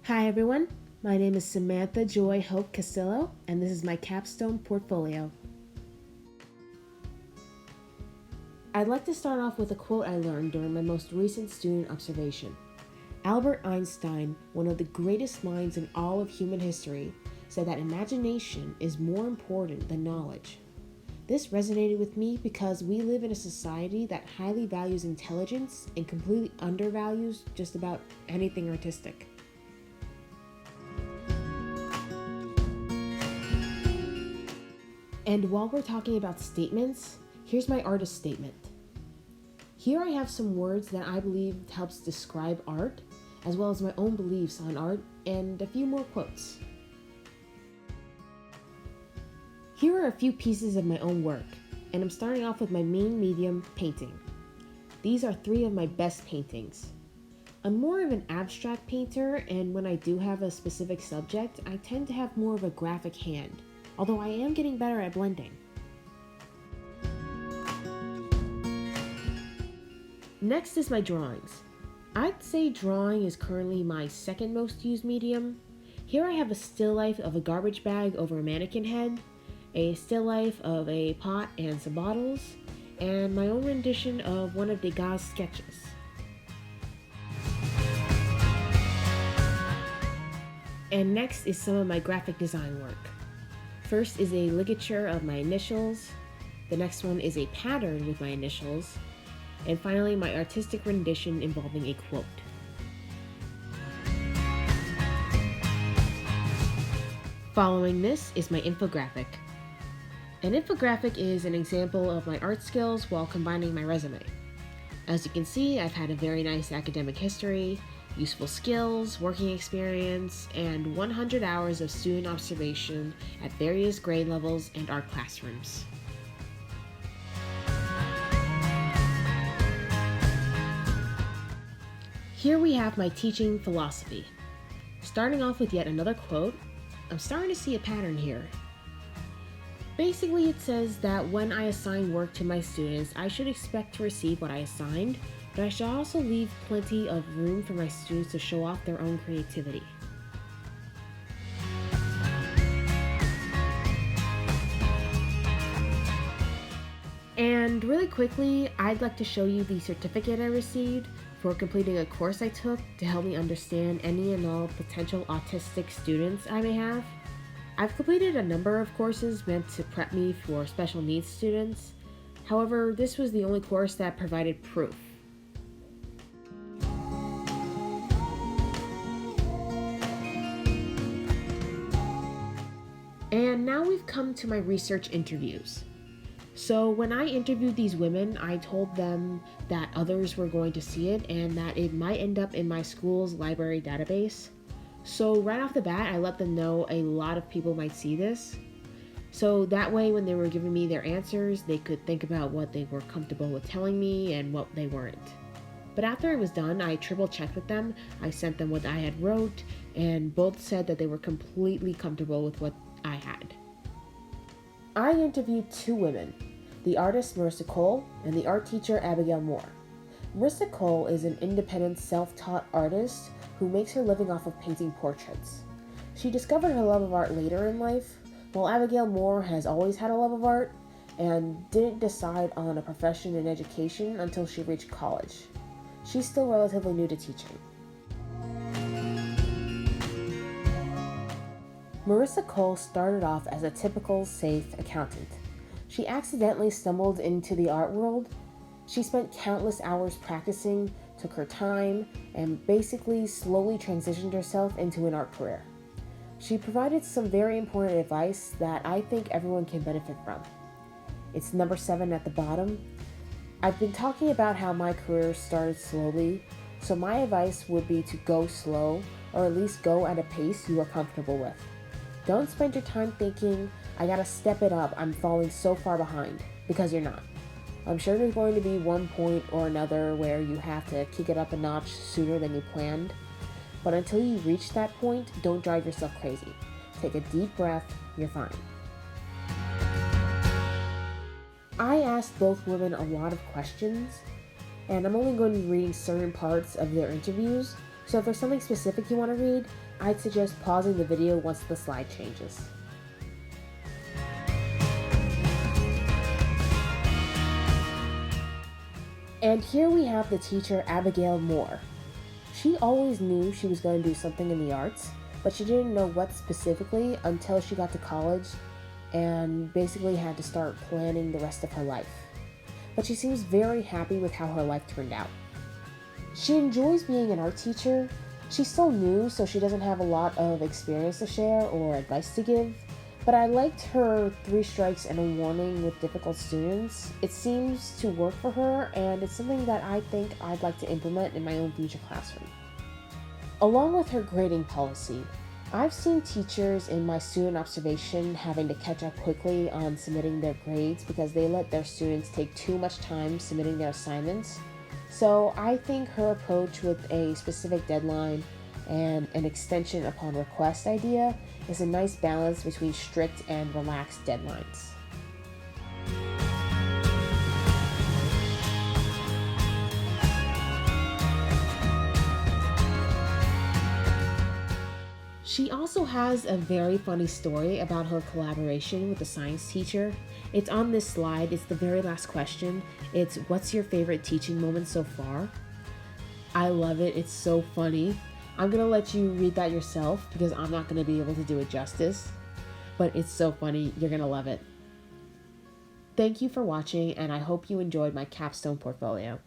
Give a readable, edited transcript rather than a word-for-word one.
Hi everyone, my name is Samantha Joy Hope Castillo, and this is my Capstone portfolio. I'd like to start off with a quote I learned during my most recent student observation. Albert Einstein, one of the greatest minds in all of human history, said that imagination is more important than knowledge. This resonated with me because we live in a society that highly values intelligence and completely undervalues just about anything artistic. And while we're talking about statements, here's my artist statement. Here I have some words that I believe helps describe art, as well as my own beliefs on art, and a few more quotes. Here are a few pieces of my own work, and I'm starting off with my main medium, painting. These are 3 of my best paintings. I'm more of an abstract painter, and when I do have a specific subject, I tend to have more of a graphic hand, although I am getting better at blending. Next is my drawings. I'd say drawing is currently my second most used medium. Here I have a still life of a garbage bag over a mannequin head, a still life of a pot and some bottles, and my own rendition of one of Degas' sketches. And next is some of my graphic design work. First is a ligature of my initials, the next one is a pattern with my initials, and finally my artistic rendition involving a quote. Following this is my infographic. An infographic is an example of my art skills while combining my resume. As you can see, I've had a very nice academic history, useful skills, working experience, and 100 hours of student observation at various grade levels and art classrooms. Here we have my teaching philosophy. Starting off with yet another quote, I'm starting to see a pattern here. Basically, it says that when I assign work to my students, I should expect to receive what I assigned, but I should also leave plenty of room for my students to show off their own creativity. And really quickly, I'd like to show you the certificate I received for completing a course I took to help me understand any and all potential autistic students I may have. I've completed a number of courses meant to prep me for special needs students. However, this was the only course that provided proof. And now we've come to my research interviews. So when I interviewed these women, I told them that others were going to see it and that it might end up in my school's library database. So right off the bat, I let them know a lot of people might see this. So that way, when they were giving me their answers, they could think about what they were comfortable with telling me and what they weren't. But after it was done, I triple checked with them. I sent them what I had wrote, and both said that they were completely comfortable with what I had. I interviewed 2 women, the artist Marissa Cole and the art teacher Abigail Moore. Marissa Cole is an independent, self-taught artist who makes her living off of painting portraits. She discovered her love of art later in life, while Abigail Moore has always had a love of art and didn't decide on a profession in education until she reached college. She's still relatively new to teaching. Marissa Cole started off as a typical safe accountant. She accidentally stumbled into the art world. She spent countless hours practicing, took her time, and basically slowly transitioned herself into an art career. She provided some very important advice that I think everyone can benefit from. It's number 7 at the bottom. I've been talking about how my career started slowly, so my advice would be to go slow, or at least go at a pace you are comfortable with. Don't spend your time thinking, I gotta step it up, I'm falling so far behind, because you're not. I'm sure there's going to be one point or another where you have to kick it up a notch sooner than you planned. But until you reach that point, don't drive yourself crazy. Take a deep breath, you're fine. I asked both women a lot of questions, and I'm only going to be reading certain parts of their interviews, So if there's something specific you want to read, I'd suggest pausing the video once the slide changes. And here we have the teacher Abigail Moore. She always knew she was going to do something in the arts, but she didn't know what specifically until she got to college and basically had to start planning the rest of her life. But she seems very happy with how her life turned out. She enjoys being an art teacher. She's still new, so she doesn't have a lot of experience to share or advice to give, but I liked her 3 strikes and a warning with difficult students. It seems to work for her, and it's something that I think I'd like to implement in my own future classroom. Along with her grading policy, I've seen teachers in my student observation having to catch up quickly on submitting their grades because they let their students take too much time submitting their assignments. So I think her approach with a specific deadline and an extension upon request idea is a nice balance between strict and relaxed deadlines. She also has a very funny story about her collaboration with a science teacher. It's on this slide. It's the very last question. It's, what's your favorite teaching moment so far? I love it. It's so funny. I'm going to let you read that yourself because I'm not going to be able to do it justice. But it's so funny. You're going to love it. Thank you for watching, and I hope you enjoyed my capstone portfolio.